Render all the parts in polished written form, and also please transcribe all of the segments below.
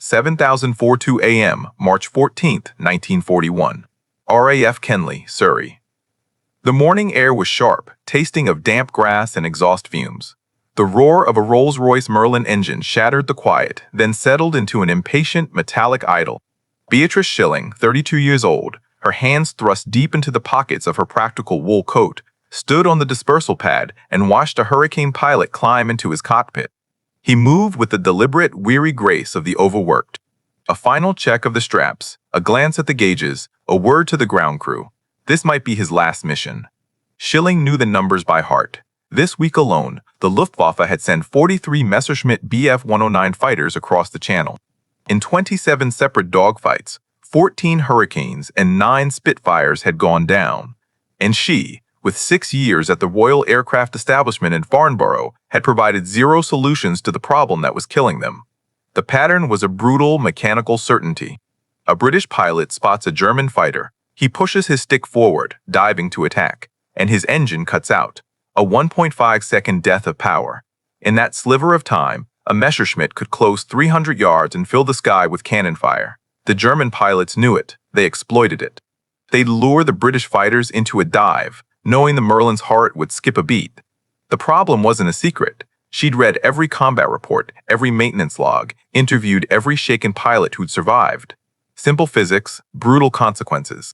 7,042 a.m., March 14, 1941. RAF Kenley, Surrey. The morning air was sharp, tasting of damp grass and exhaust fumes. The roar of a Rolls-Royce Merlin engine shattered the quiet, then settled into an impatient, metallic idle. Beatrice Schilling, 32 years old, her hands thrust deep into the pockets of her practical wool coat, stood on the dispersal pad and watched a hurricane pilot climb into his cockpit. He moved with the deliberate, weary grace of the overworked. A final check of the straps, a glance at the gauges, a word to the ground crew. This might be his last mission. Schilling knew the numbers by heart. This week alone, the Luftwaffe had sent 43 Messerschmitt Bf-109 fighters across the Channel. In 27 separate dogfights, 14 Hurricanes and 9 Spitfires had gone down. And she, with 6 years at the Royal Aircraft Establishment in Farnborough, had provided zero solutions to the problem that was killing them. The pattern was a brutal, mechanical certainty. A British pilot spots a German fighter. He pushes his stick forward, diving to attack, and his engine cuts out. A 1.5-second death of power. In that sliver of time, a Messerschmitt could close 300 yards and fill the sky with cannon fire. The German pilots knew it. They exploited it. They'd lure the British fighters into a dive, knowing the Merlin's heart would skip a beat. The problem wasn't a secret. She'd read every combat report, every maintenance log, interviewed every shaken pilot who'd survived. Simple physics, brutal consequences.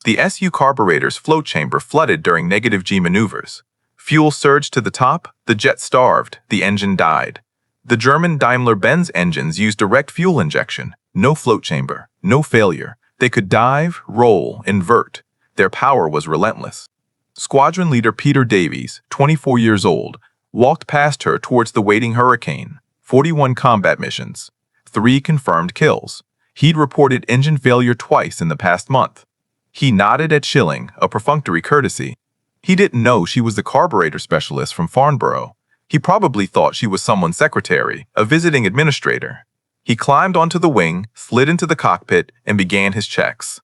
The SU carburetor's float chamber flooded during negative G maneuvers. Fuel surged to the top, the jet starved, the engine died. The German Daimler-Benz engines used direct fuel injection. No float chamber, no failure. They could dive, roll, invert. Their power was relentless. Squadron leader Peter Davies, 24 years old, walked past her towards the waiting Hurricane. 41 combat missions. 3 confirmed kills. He'd reported engine failure twice in the past month. He nodded at Schilling, a perfunctory courtesy. He didn't know she was the carburetor specialist from Farnborough. He probably thought she was someone's secretary, a visiting administrator. He climbed onto the wing, slid into the cockpit, and began his checks.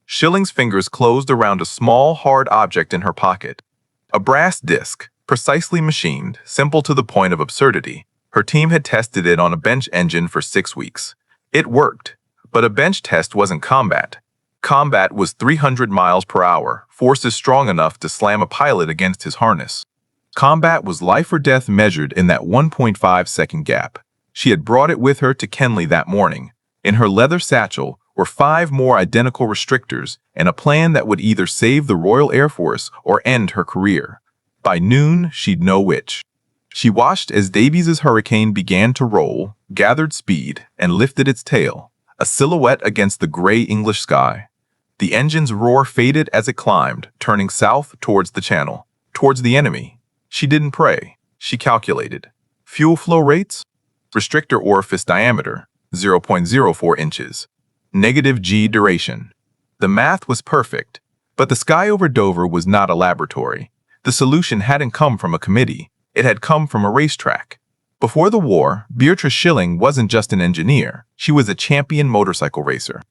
Schilling's fingers closed around a small, hard object in her pocket. A brass disc, precisely machined, simple to the point of absurdity. Her team had tested it on a bench engine for 6 weeks. It worked, but a bench test wasn't combat. Combat was 300 miles per hour, forces strong enough to slam a pilot against his harness. Combat was life or death measured in that 1.5-second gap. She had brought it with her to Kenley that morning. In her leather satchel were 5 more identical restrictors and a plan that would either save the Royal Air Force or end her career. By noon, she'd know which. She watched as Davies's Hurricane began to roll, gathered speed, and lifted its tail, a silhouette against the gray English sky. The engine's roar faded as it climbed, turning south towards the Channel, towards the enemy. She didn't pray. She calculated. Fuel flow rates? Restrictor orifice diameter, 0.04 inches. Negative G duration. The math was perfect, but the sky over Dover was not a laboratory. The solution hadn't come from a committee. It had come from a racetrack. Before the war, Beatrice Schilling wasn't just an engineer. She was a champion motorcycle racer.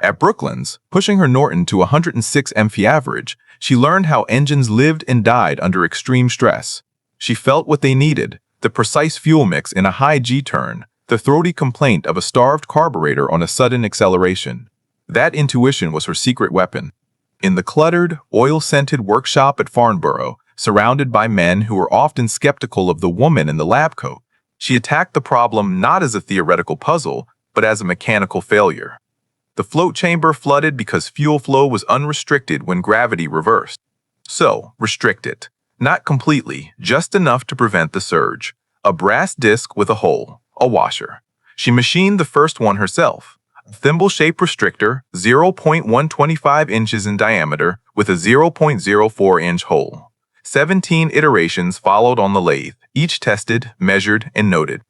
At Brooklands, pushing her Norton to 106 mph average, she learned how engines lived and died under extreme stress. She felt what they needed, the precise fuel mix in a high G-turn, the throaty complaint of a starved carburetor on a sudden acceleration. That intuition was her secret weapon. In the cluttered, oil-scented workshop at Farnborough, surrounded by men who were often skeptical of the woman in the lab coat, she attacked the problem not as a theoretical puzzle, but as a mechanical failure. The float chamber flooded because fuel flow was unrestricted when gravity reversed. So, restrict it. Not completely, just enough to prevent the surge. A brass disc with a hole, a washer. She machined the first one herself. A thimble-shaped restrictor, 0.125 inches in diameter, with a 0.04-inch hole. 17 iterations followed on the lathe, each tested, measured, and noted.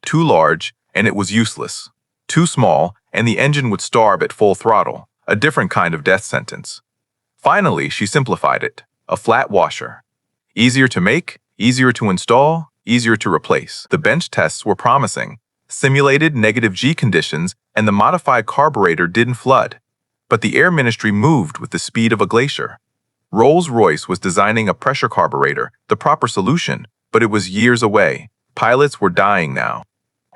Too large, and it was useless. Too small, and the engine would starve at full throttle, a different kind of death sentence. Finally, she simplified it. A flat washer. Easier to make, easier to install, easier to replace. The bench tests were promising. Simulated negative G conditions, and the modified carburetor didn't flood. But the Air Ministry moved with the speed of a glacier. Rolls-Royce was designing a pressure carburetor, the proper solution, but it was years away. Pilots were dying now.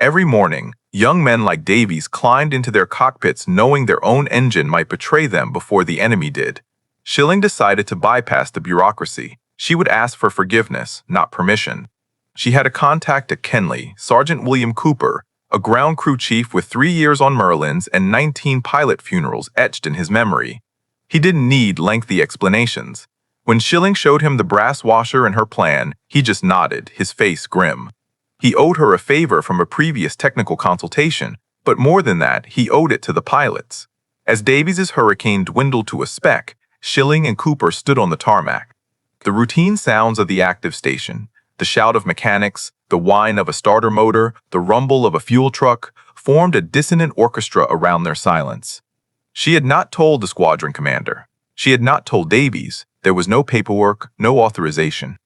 Every morning, Young men like Davies climbed into their cockpits knowing their own engine might betray them before the enemy did. Schilling decided to bypass the bureaucracy. She would ask for forgiveness, not permission. She had a contact at Kenley, Sergeant William Cooper, a ground crew chief with 3 years on Merlins and 19 pilot funerals etched in his memory. He didn't need lengthy explanations. When Schilling showed him the brass washer and her plan, he just nodded, his face grim. He owed her a favor from a previous technical consultation, but more than that, he owed it to the pilots. As Davies's Hurricane dwindled to a speck, Schilling and Cooper stood on the tarmac. The routine sounds of the active station, the shout of mechanics, the whine of a starter motor, the rumble of a fuel truck, formed a dissonant orchestra around their silence. She had not told the squadron commander. She had not told Davies. There was no paperwork, no authorization.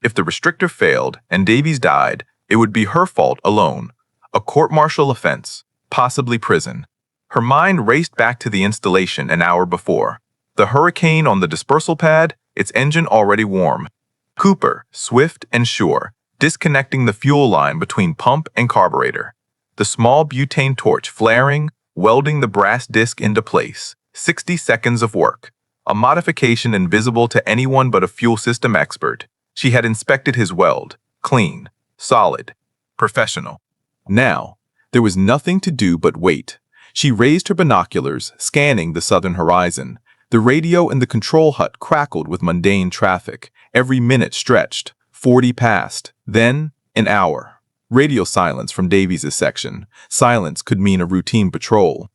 If the restrictor failed and Davies died, it would be her fault alone. A court-martial offense, possibly prison. Her mind raced back to the installation an hour before. The Hurricane on the dispersal pad, its engine already warm. Cooper, swift and sure, disconnecting the fuel line between pump and carburetor. The small butane torch flaring, welding the brass disc into place. 60 seconds of work. A modification invisible to anyone but a fuel system expert. She had inspected his weld. Clean, solid, professional. Now, there was nothing to do but wait. She raised her binoculars, scanning the southern horizon. The radio in the control hut crackled with mundane traffic. Every minute stretched. 40 passed. Then, an hour. Radio silence from Davies's section. Silence could mean a routine patrol.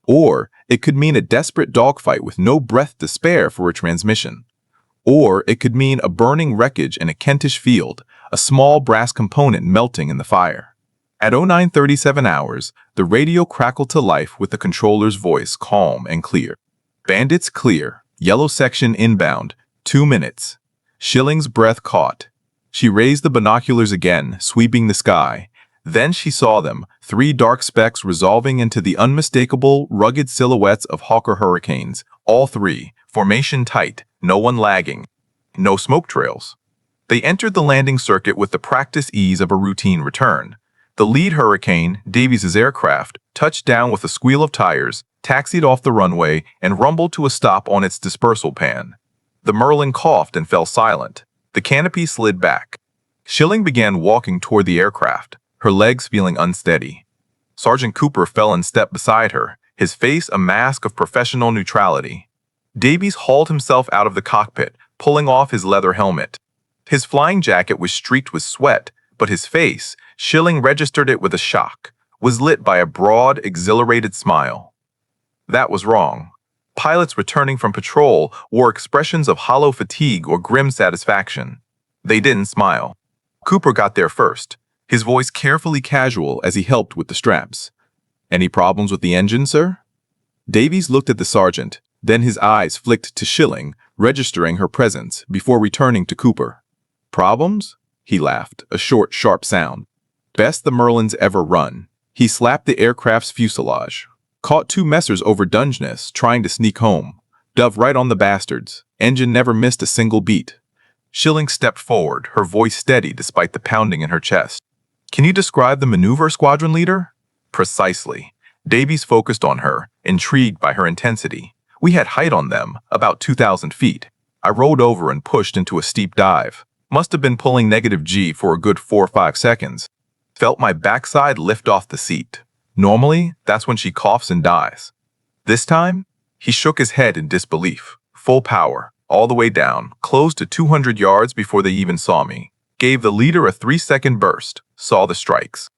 Or it could mean a desperate dogfight with no breath to spare for a transmission. Or it could mean a burning wreckage in a Kentish field, a small brass component melting in the fire. At 09:37 hours, the radio crackled to life with the controller's voice calm and clear. Bandits clear, yellow section inbound, 2 minutes. Schilling's breath caught. She raised the binoculars again, sweeping the sky. Then she saw them, 3 dark specks resolving into the unmistakable, rugged silhouettes of Hawker Hurricanes, all 3, formation tight, no one lagging. No smoke trails. They entered the landing circuit with the practiced ease of a routine return. The lead Hurricane, Davies's aircraft, touched down with a squeal of tires, taxied off the runway, and rumbled to a stop on its dispersal pan. The Merlin coughed and fell silent. The canopy slid back. Schilling began walking toward the aircraft, her legs feeling unsteady. Sergeant Cooper fell in step beside her, his face a mask of professional neutrality. Davies hauled himself out of the cockpit, pulling off his leather helmet. His flying jacket was streaked with sweat, but his face, Schilling registered it with a shock, was lit by a broad, exhilarated smile. That was wrong. Pilots returning from patrol wore expressions of hollow fatigue or grim satisfaction. They didn't smile. Cooper got there first, his voice carefully casual as he helped with the straps. "Any problems with the engine, sir?" Davies looked at the sergeant, then his eyes flicked to Schilling, registering her presence before returning to Cooper. "Problems?" He laughed, a short, sharp sound. "Best the Merlins ever run." He slapped the aircraft's fuselage. "Caught 2 messers over Dungeness, trying to sneak home. Dove right on the bastards. Engine never missed a single beat." Schilling stepped forward, her voice steady despite the pounding in her chest. "Can you describe the maneuver, squadron leader?" "Precisely." Davies focused on her, intrigued by her intensity. "We had height on them, about 2,000 feet. I rolled over and pushed into a steep dive. Must have been pulling -G for a good 4 or 5 seconds. Felt my backside lift off the seat. Normally, that's when she coughs and dies. This time, he shook his head in disbelief. Full power, all the way down, close to 200 yards before they even saw me. Gave the leader a 3-second burst, saw the strikes.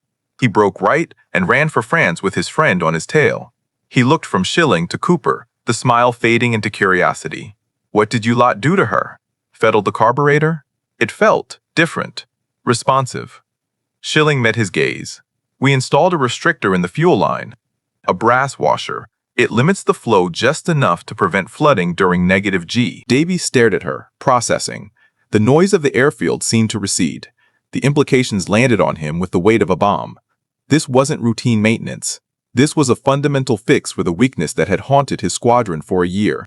He broke right and ran for France with his friend on his tail. He looked from Schilling to Cooper, the smile fading into curiosity. What did you lot do to her? Fettled the carburetor? It felt different, responsive. Schilling met his gaze. We installed a restrictor in the fuel line, a brass washer. It limits the flow just enough to prevent flooding during -G. Davies stared at her, processing. The noise of the airfield seemed to recede. The implications landed on him with the weight of a bomb. This wasn't routine maintenance. This was a fundamental fix for the weakness that had haunted his squadron for a year.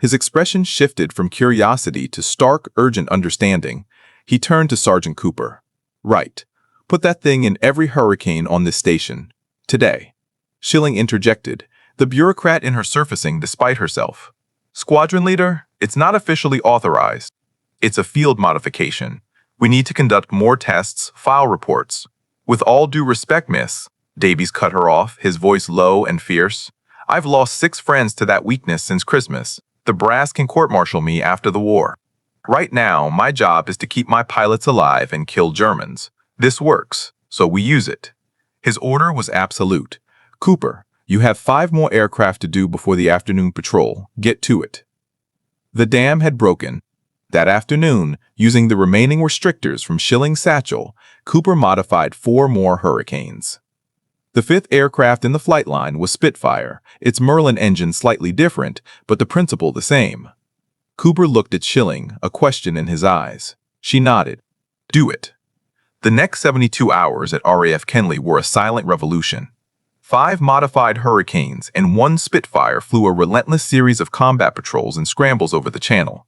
His expression shifted from curiosity to stark, urgent understanding. He turned to Sergeant Cooper. "Right. Put that thing in every Hurricane on this station. Today. Schilling interjected, the bureaucrat in her surfacing despite herself. Squadron leader, it's not officially authorized. It's a field modification. We need to conduct more tests, file reports. With all due respect, miss, Davies cut her off, his voice low and fierce. I've lost 6 friends to that weakness since Christmas. The brass can court-martial me after the war. Right now, my job is to keep my pilots alive and kill Germans. This works, so we use it. His order was absolute. Cooper, you have 5 more aircraft to do before the afternoon patrol. Get to it. The dam had broken. That afternoon, using the remaining restrictors from Schilling's satchel, Cooper modified 4 more Hurricanes. The 5th aircraft in the flight line was Spitfire, its Merlin engine slightly different, but the principle the same. Cooper looked at Schilling, a question in his eyes. She nodded. Do it. The next 72 hours at RAF Kenley were a silent revolution. 5 modified Hurricanes and 1 Spitfire flew a relentless series of combat patrols and scrambles over the channel.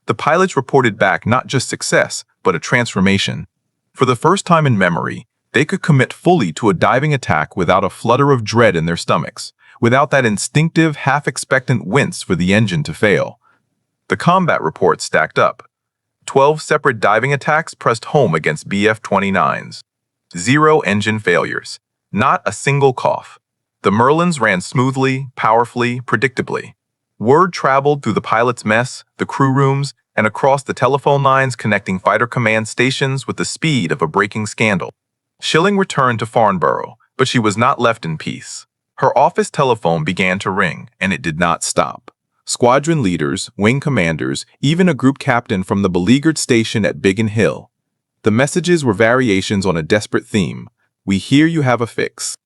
The pilots reported back not just success, but a transformation. For the first time in memory, they could commit fully to a diving attack without a flutter of dread in their stomachs, without that instinctive, half-expectant wince for the engine to fail. The combat reports stacked up. 12 separate diving attacks pressed home against BF-29s. 0 engine failures. Not a single cough. The Merlins ran smoothly, powerfully, predictably. Word traveled through the pilot's mess, the crew rooms, and across the telephone lines connecting fighter command stations with the speed of a breaking scandal. Schilling returned to Farnborough, but she was not left in peace. Her office telephone began to ring, and it did not stop. Squadron leaders, wing commanders, even a group captain from the beleaguered station at Biggin Hill. The messages were variations on a desperate theme. We hear you have a fix.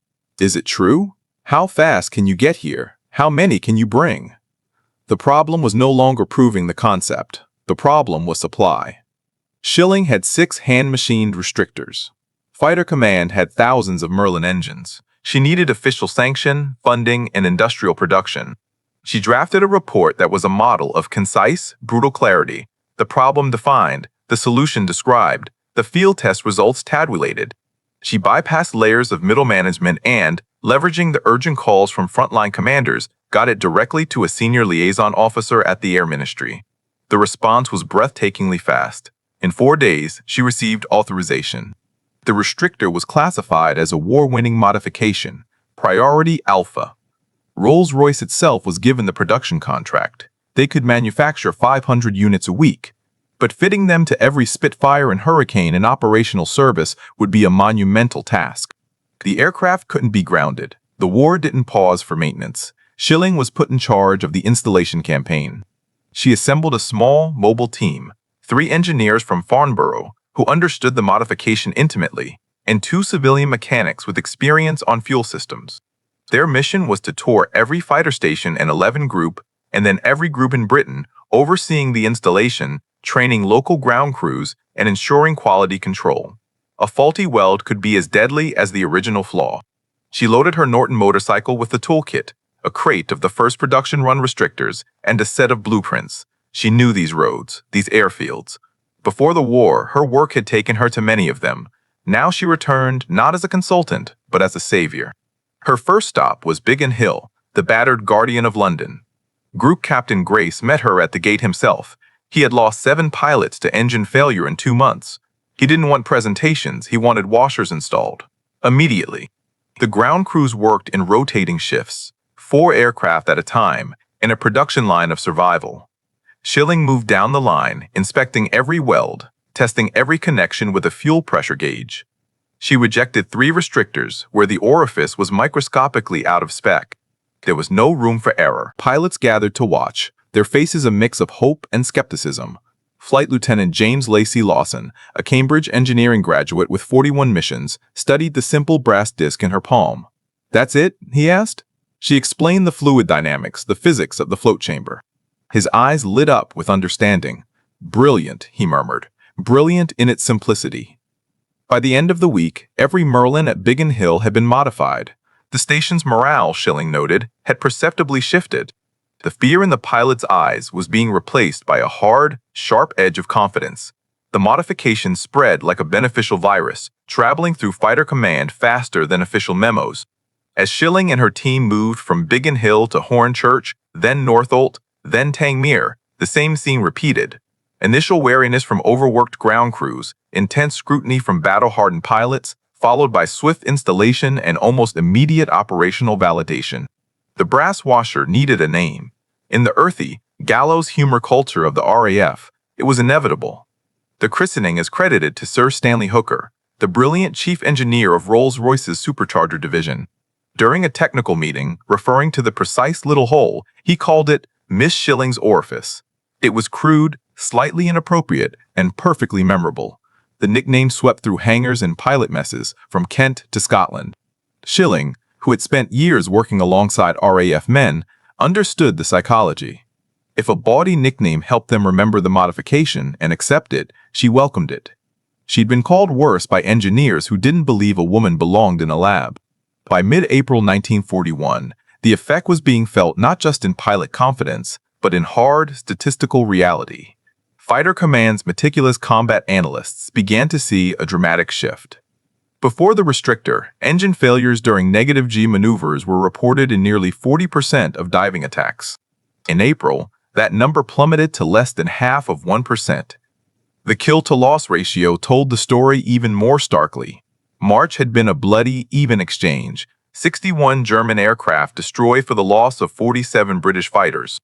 Is it true? How fast can you get here? How many can you bring? The problem was no longer proving the concept. The problem was supply. Schilling had 6 hand-machined restrictors. Fighter Command had thousands of Merlin engines. She needed official sanction, funding, and industrial production. She drafted a report that was a model of concise, brutal clarity, the problem defined, the solution described, the field test results tabulated. She bypassed layers of middle management and, leveraging the urgent calls from frontline commanders, got it directly to a senior liaison officer at the Air Ministry. The response was breathtakingly fast. In 4 days, she received authorization. The restrictor was classified as a war-winning modification, Priority Alpha. Rolls-Royce itself was given the production contract. They could manufacture 500 units a week, but fitting them to every Spitfire and Hurricane in operational service would be a monumental task. The aircraft couldn't be grounded. The war didn't pause for maintenance. Schilling was put in charge of the installation campaign. She assembled a small, mobile team, 3 engineers from Farnborough who understood the modification intimately, and 2 civilian mechanics with experience on fuel systems. Their mission was to tour every fighter station and 11 group, and then every group in Britain, overseeing the installation, training local ground crews, and ensuring quality control. A faulty weld could be as deadly as the original flaw. She loaded her Norton motorcycle with the toolkit, a crate of the first production run restrictors, and a set of blueprints. She knew these roads, these airfields. Before the war, her work had taken her to many of them. Now she returned not as a consultant, but as a savior. Her first stop was Biggin Hill, the battered guardian of London. Group Captain Grace met her at the gate himself. He had lost 7 pilots to engine failure in 2 months. He didn't want presentations, he wanted washers installed. Immediately. The ground crews worked in rotating shifts, 4 aircraft at a time, in a production line of survival. Schilling moved down the line, inspecting every weld, testing every connection with a fuel pressure gauge. She rejected 3 restrictors where the orifice was microscopically out of spec. There was no room for error. Pilots gathered to watch, their faces a mix of hope and skepticism. Flight Lieutenant James Lacey Lawson, a Cambridge engineering graduate with 41 missions, studied the simple brass disc in her palm. "That's it?" he asked. She explained the fluid dynamics, the physics of the float chamber. His eyes lit up with understanding. "Brilliant," he murmured. "Brilliant in its simplicity." By the end of the week, every Merlin at Biggin Hill had been modified. The station's morale, Schilling noted, had perceptibly shifted. The fear in the pilot's eyes was being replaced by a hard, sharp edge of confidence. The modification spread like a beneficial virus, traveling through fighter command faster than official memos. As Schilling and her team moved from Biggin Hill to Hornchurch, then Northolt, then Tangmere, the same scene repeated. Initial wariness from overworked ground crews, intense scrutiny from battle-hardened pilots, followed by swift installation and almost immediate operational validation. The brass washer needed a name. In the earthy, gallows humor culture of the RAF, it was inevitable. The christening is credited to Sir Stanley Hooker, the brilliant chief engineer of Rolls-Royce's supercharger division. During a technical meeting, referring to the precise little hole, he called it Miss Schilling's orifice. It was crude, slightly inappropriate, and perfectly memorable. The nickname swept through hangars and pilot messes from Kent to Scotland. Schilling, who had spent years working alongside RAF men, understood the psychology. If a bawdy nickname helped them remember the modification and accept it, she welcomed it. She'd been called worse by engineers who didn't believe a woman belonged in a lab. By mid-April 1941, the effect was being felt not just in pilot confidence, but in hard, statistical reality. Fighter Command's meticulous combat analysts began to see a dramatic shift. Before the restrictor, engine failures during negative G maneuvers were reported in nearly 40% of diving attacks. In April, that number plummeted to less than half of 1%. The kill-to-loss ratio told the story even more starkly. March had been a bloody, even exchange. 61 German aircraft destroyed for the loss of 47 British fighters.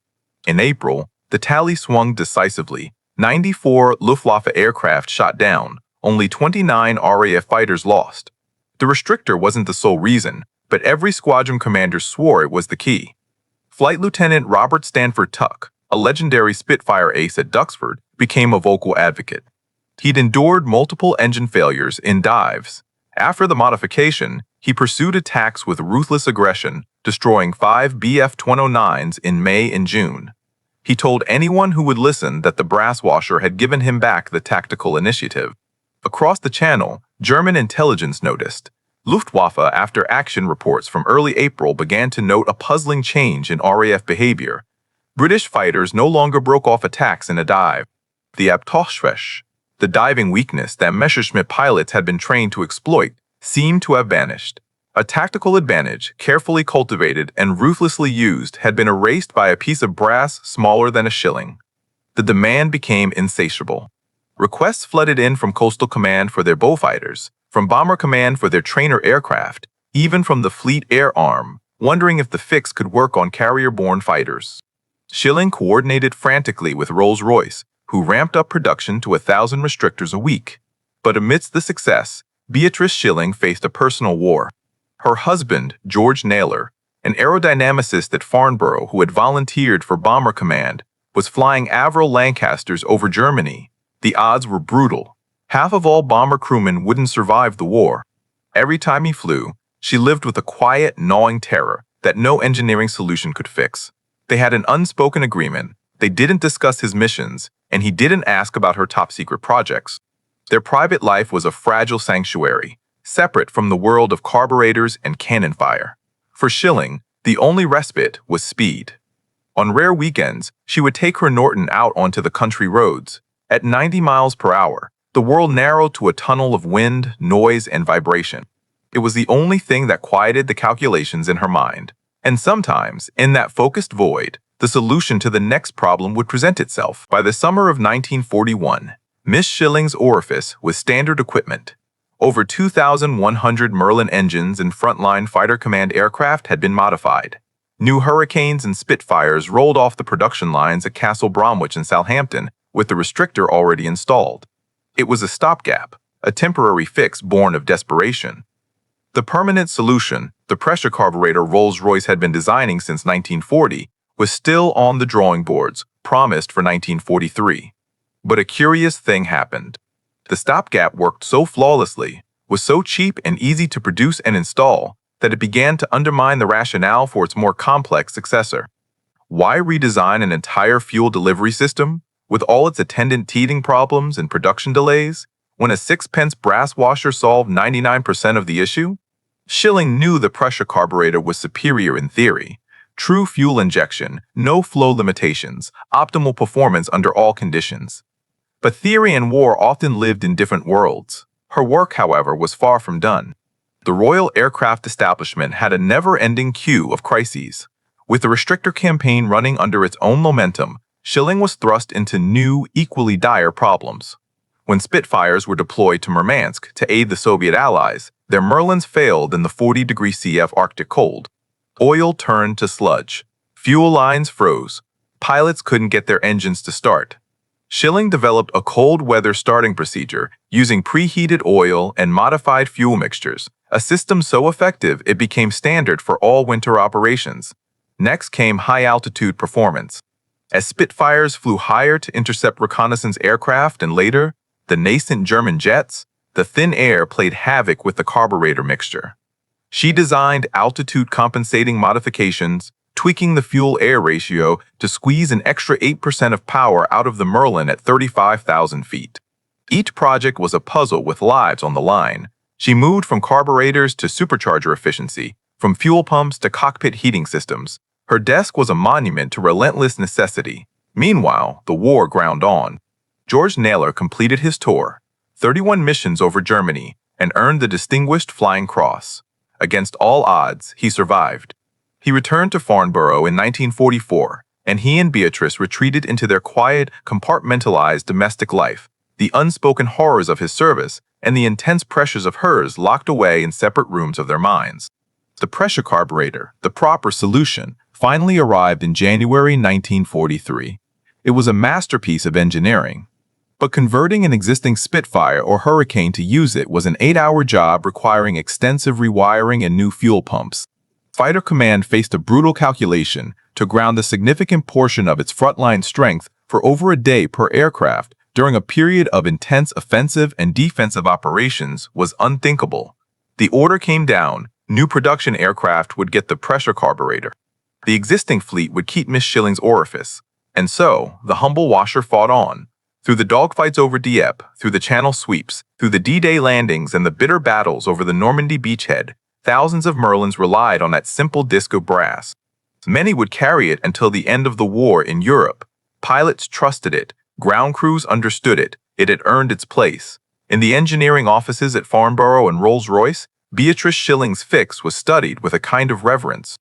In April, the tally swung decisively. 94 Luftwaffe aircraft shot down, only 29 RAF fighters lost. The restrictor wasn't the sole reason, but every squadron commander swore it was the key. Flight Lieutenant Robert Stanford Tuck, a legendary Spitfire ace at Duxford, became a vocal advocate. He'd endured multiple engine failures in dives. After the modification, he pursued attacks with ruthless aggression, destroying 5 Bf-109s in May and June. He told anyone who would listen that the brass washer had given him back the tactical initiative. Across the channel, German intelligence noticed. Luftwaffe after-action reports from early April began to note a puzzling change in RAF behavior. British fighters no longer broke off attacks in a dive. The Abtauschschwäche, the diving weakness that Messerschmitt pilots had been trained to exploit, seemed to have vanished. A tactical advantage, carefully cultivated and ruthlessly used, had been erased by a piece of brass smaller than a shilling. The demand became insatiable. Requests flooded in from Coastal Command for their Beaufighters, from Bomber Command for their trainer aircraft, even from the Fleet Air Arm, wondering if the fix could work on carrier-borne fighters. Schilling coordinated frantically with Rolls-Royce, who ramped up production to 1,000 restrictors a week. But amidst the success, Beatrice Schilling faced a personal war. Her husband, George Naylor, an aerodynamicist at Farnborough who had volunteered for Bomber Command, was flying Avro Lancasters over Germany. The odds were brutal. Half of all bomber crewmen wouldn't survive the war. Every time he flew, she lived with a quiet, gnawing terror that no engineering solution could fix. They had an unspoken agreement. They didn't discuss his missions, and he didn't ask about her top-secret projects. Their private life was a fragile sanctuary, separate from the world of carburetors and cannon fire. For Schilling, the only respite was speed. On rare weekends, she would take her Norton out onto the country roads. At 90 miles per hour, the world narrowed to a tunnel of wind, noise, and vibration. It was the only thing that quieted the calculations in her mind. And sometimes, in that focused void, the solution to the next problem would present itself. By the summer of 1941, Miss Schilling's orifice was standard equipment. Over 2,100 Merlin engines and frontline fighter command aircraft had been modified. New Hurricanes and Spitfires rolled off the production lines at Castle Bromwich and Southampton, with the restrictor already installed. It was a stopgap, a temporary fix born of desperation. The permanent solution, the pressure carburetor Rolls-Royce had been designing since 1940, was still on the drawing boards, promised for 1943. But a curious thing happened. The stopgap worked so flawlessly, was so cheap and easy to produce and install, that it began to undermine the rationale for its more complex successor. Why redesign an entire fuel delivery system, with all its attendant teething problems and production delays, when a sixpence brass washer solved 99% of the issue? Schilling knew the pressure carburetor was superior in theory. True fuel injection, no flow limitations, optimal performance under all conditions. But theory and war often lived in different worlds. Her work, however, was far from done. The Royal Aircraft Establishment had a never-ending queue of crises. With the restrictor campaign running under its own momentum, Schilling was thrust into new, equally dire problems. When Spitfires were deployed to Murmansk to aid the Soviet allies, their Merlins failed in the 40-degree CF Arctic cold. Oil turned to sludge. Fuel lines froze. Pilots couldn't get their engines to start. Schilling developed a cold weather starting procedure using preheated oil and modified fuel mixtures, a system so effective it became standard for all winter operations. Next came high-altitude performance. As Spitfires flew higher to intercept reconnaissance aircraft and later, the nascent German jets, the thin air played havoc with the carburetor mixture. She designed altitude-compensating modifications, tweaking the fuel-air ratio to squeeze an extra 8% of power out of the Merlin at 35,000 feet. Each project was a puzzle with lives on the line. She moved from carburetors to supercharger efficiency, from fuel pumps to cockpit heating systems. Her desk was a monument to relentless necessity. Meanwhile, the war ground on. George Naylor completed his tour, 31 missions over Germany, and earned the Distinguished Flying Cross. Against all odds, he survived. He returned to Farnborough in 1944, and he and Beatrice retreated into their quiet, compartmentalized domestic life, the unspoken horrors of his service and the intense pressures of hers locked away in separate rooms of their minds. The pressure carburetor, the proper solution, finally arrived in January 1943. It was a masterpiece of engineering. But converting an existing Spitfire or Hurricane to use it was an 8-hour job requiring extensive rewiring and new fuel pumps. Fighter Command faced a brutal calculation to ground a significant portion of its frontline strength for over a day per aircraft during a period of intense offensive and defensive operations was unthinkable. The order came down, new production aircraft would get the pressure carburetor. The existing fleet would keep Miss Schilling's orifice. And so, the humble washer fought on. Through the dogfights over Dieppe, through the Channel sweeps, through the D-Day landings and the bitter battles over the Normandy beachhead, thousands of Merlins relied on that simple disc of brass. Many would carry it until the end of the war in Europe. Pilots trusted it. Ground crews understood it. It had earned its place. In the engineering offices at Farnborough and Rolls-Royce, Beatrice Schilling's fix was studied with a kind of reverence.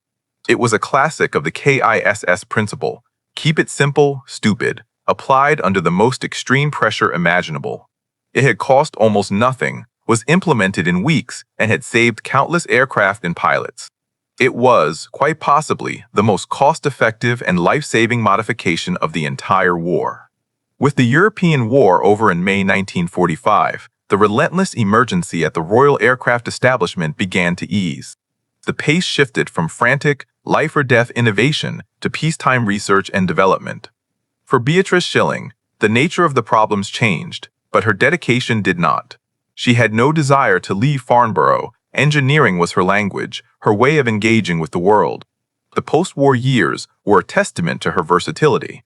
It was a classic of the KISS principle. Keep it simple, stupid, applied under the most extreme pressure imaginable. It had cost almost nothing, was implemented in weeks, and had saved countless aircraft and pilots. It was, quite possibly, the most cost-effective and life-saving modification of the entire war. With the European War over in May 1945, the relentless emergency at the Royal Aircraft Establishment began to ease. The pace shifted from frantic, life-or-death innovation to peacetime research and development. For Beatrice Schilling, the nature of the problems changed, but her dedication did not. She had no desire to leave Farnborough. Engineering was her language, her way of engaging with the world. The post-war years were a testament to her versatility.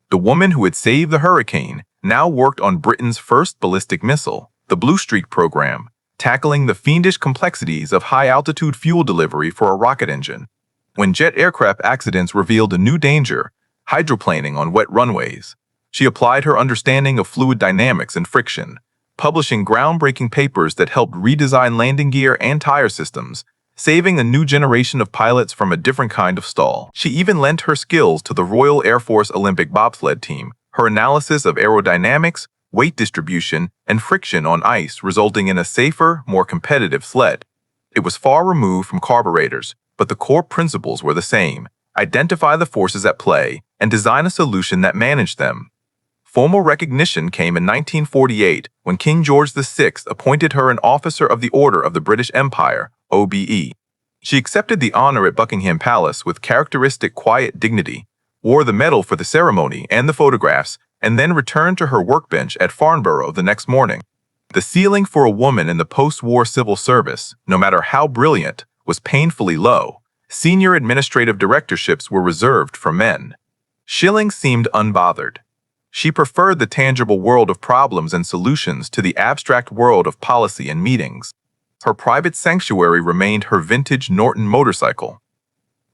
The woman who had saved the Hurricane now worked on Britain's first ballistic missile, the Blue Streak program, tackling the fiendish complexities of high-altitude fuel delivery for a rocket engine. When jet aircraft accidents revealed a new danger, hydroplaning on wet runways, she applied her understanding of fluid dynamics and friction, publishing groundbreaking papers that helped redesign landing gear and tire systems, saving a new generation of pilots from a different kind of stall. She even lent her skills to the Royal Air Force Olympic bobsled team, her analysis of aerodynamics, weight distribution, and friction on ice resulting in a safer, more competitive sled. It was far removed from carburetors, but the core principles were the same: identify the forces at play and design a solution that managed them. Formal recognition came in 1948 when King George VI appointed her an Officer of the Order of the British Empire, OBE. She accepted the honor at Buckingham Palace with characteristic quiet dignity, wore the medal for the ceremony and the photographs, and then returned to her workbench at Farnborough the next morning. The ceiling for a woman in the post-war civil service, no matter how brilliant, was painfully low. Senior administrative directorships were reserved for men. Schilling seemed unbothered. She preferred the tangible world of problems and solutions to the abstract world of policy and meetings. Her private sanctuary remained her vintage Norton motorcycle.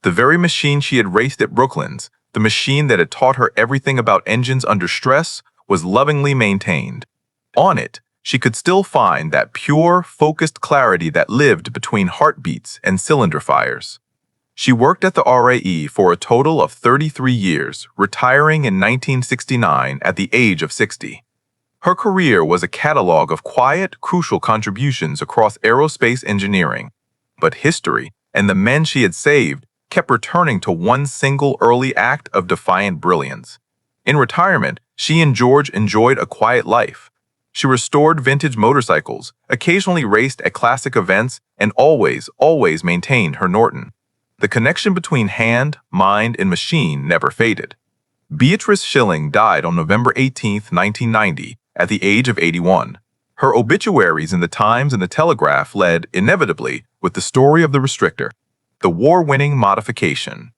The very machine she had raced at Brooklands, the machine that had taught her everything about engines under stress, was lovingly maintained. On it, she could still find that pure, focused clarity that lived between heartbeats and cylinder fires. She worked at the WWII for a total of 33 years, retiring in 1969 at the age of 60. Her career was a catalog of quiet, crucial contributions across aerospace engineering. But history, and the men she had saved, kept returning to one single early act of defiant brilliance. In retirement, she and George enjoyed a quiet life. She restored vintage motorcycles, occasionally raced at classic events, and always maintained her Norton. The connection between hand, mind, and machine never faded. Beatrice Schilling died on November 18, 1990, at the age of 81. Her obituaries in the Times and the Telegraph led, inevitably, with the story of the restrictor, the war-winning modification.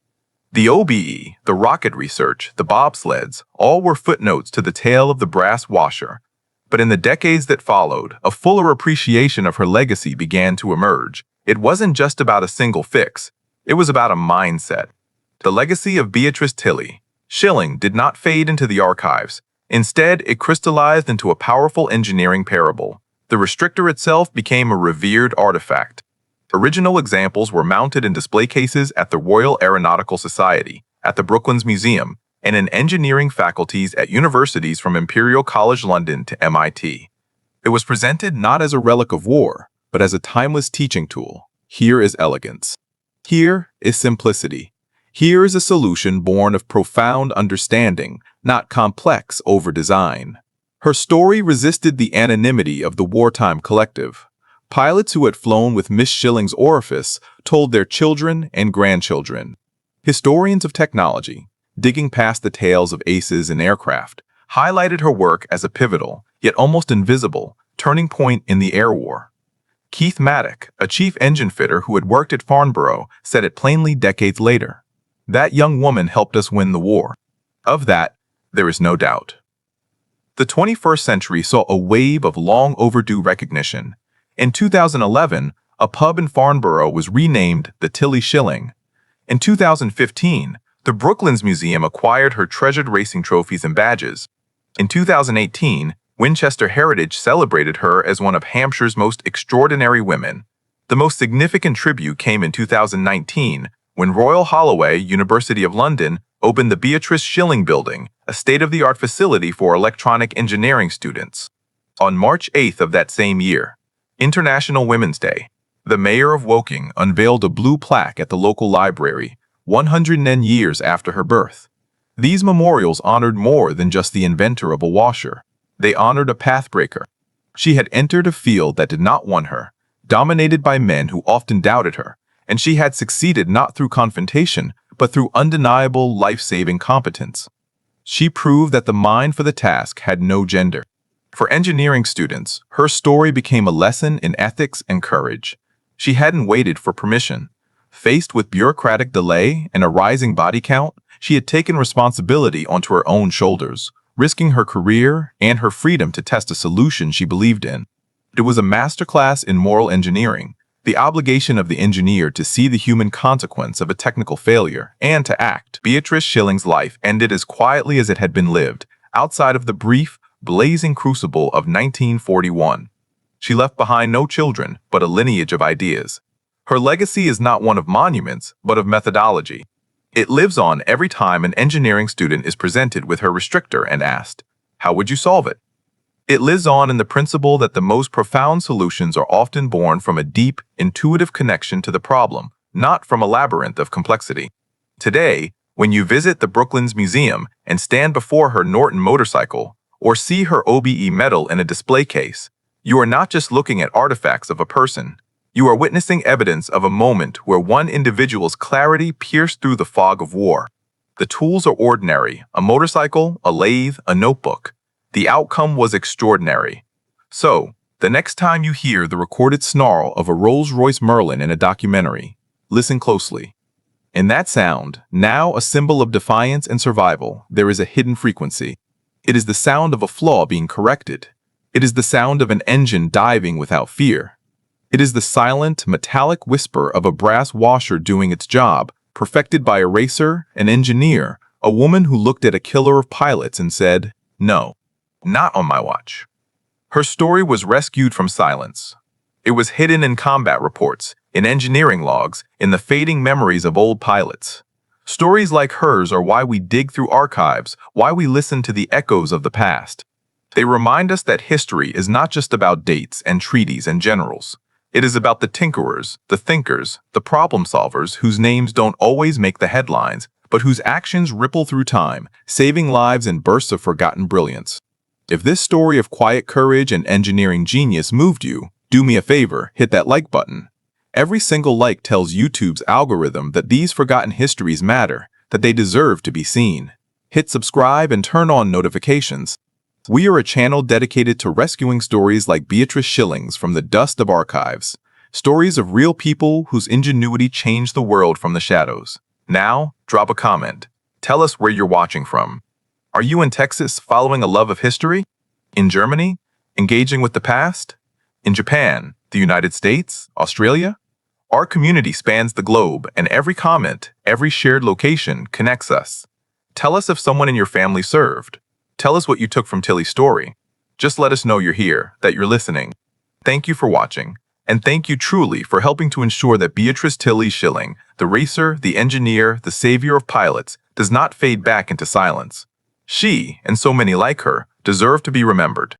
The OBE, the rocket research, the bobsleds, all were footnotes to the tale of the brass washer. But in the decades that followed, a fuller appreciation of her legacy began to emerge. It wasn't just about a single fix. It was about a mindset. The legacy of Beatrice Tilly Schilling did not fade into the archives. Instead, it crystallized into a powerful engineering parable. The restrictor itself became a revered artifact. Original examples were mounted in display cases at the Royal Aeronautical Society, at the Brooklands Museum, and in engineering faculties at universities from Imperial College London to MIT. It was presented not as a relic of war, but as a timeless teaching tool. Here is elegance. Here is simplicity. Here is a solution born of profound understanding, not complex over-design. Her story resisted the anonymity of the wartime collective. Pilots who had flown with Miss Schilling's orifice told their children and grandchildren. Historians of technology, digging past the tales of aces in aircraft, highlighted her work as a pivotal, yet almost invisible, turning point in the air war. Keith Maddock, a chief engine fitter who had worked at Farnborough, said it plainly decades later. That young woman helped us win the war. Of that, there is no doubt. The 21st century saw a wave of long overdue recognition. In 2011, a pub in Farnborough was renamed the Tilly Schilling. In 2015, the Brooklands Museum acquired her treasured racing trophies and badges. In 2018, Winchester Heritage celebrated her as one of Hampshire's most extraordinary women. The most significant tribute came in 2019, when Royal Holloway, University of London, opened the Beatrice Schilling Building, a state-of-the-art facility for electronic engineering students. On March 8th of that same year, International Women's Day, the mayor of Woking unveiled a blue plaque at the local library, 110 years after her birth. These memorials honored more than just the inventor of a washer. They honored a pathbreaker. She had entered a field that did not want her, dominated by men who often doubted her, and she had succeeded not through confrontation, but through undeniable life-saving competence. She proved that the mind for the task had no gender. For engineering students, her story became a lesson in ethics and courage. She hadn't waited for permission. Faced with bureaucratic delay and a rising body count, she had taken responsibility onto her own shoulders, risking her career and her freedom to test a solution she believed in. It was a masterclass in moral engineering, the obligation of the engineer to see the human consequence of a technical failure and to act. Beatrice Schilling's life ended as quietly as it had been lived, outside of the brief, blazing crucible of 1941. She left behind no children, but a lineage of ideas. Her legacy is not one of monuments, but of methodology. It lives on every time an engineering student is presented with her restrictor and asked, "How would you solve it?" It lives on in the principle that the most profound solutions are often born from a deep, intuitive connection to the problem, not from a labyrinth of complexity. Today, when you visit the Brooklands Museum and stand before her Norton motorcycle, or see her OBE medal in a display case, you are not just looking at artifacts of a person. You are witnessing evidence of a moment where one individual's clarity pierced through the fog of war. The tools are ordinary, a motorcycle, a lathe, a notebook. The outcome was extraordinary. So, the next time you hear the recorded snarl of a Rolls-Royce Merlin in a documentary, listen closely. In that sound, now a symbol of defiance and survival, there is a hidden frequency. It is the sound of a flaw being corrected. It is the sound of an engine diving without fear. It is the silent, metallic whisper of a brass washer doing its job, perfected by a racer, an engineer, a woman who looked at a killer of pilots and said, "No, not on my watch." Her story was rescued from silence. It was hidden in combat reports, in engineering logs, in the fading memories of old pilots. Stories like hers are why we dig through archives, why we listen to the echoes of the past. They remind us that history is not just about dates and treaties and generals. It is about the tinkerers, the thinkers, the problem solvers whose names don't always make the headlines, but whose actions ripple through time, saving lives in bursts of forgotten brilliance. If this story of quiet courage and engineering genius moved you, do me a favor, hit that like button. Every single like tells YouTube's algorithm that these forgotten histories matter, that they deserve to be seen. Hit subscribe and turn on notifications. We are a channel dedicated to rescuing stories like Beatrice Schilling's from the dust of archives. Stories of real people whose ingenuity changed the world from the shadows. Now, drop a comment. Tell us where you're watching from. Are you in Texas following a love of history? In Germany? Engaging with the past? In Japan, the United States, Australia? Our community spans the globe, and every comment, every shared location connects us. Tell us if someone in your family served. Tell us what you took from Tilly's story. Just let us know you're here, that you're listening. Thank you for watching, and thank you truly for helping to ensure that Beatrice Tilly Schilling, the racer, the engineer, the savior of pilots, does not fade back into silence. She, and so many like her, deserve to be remembered.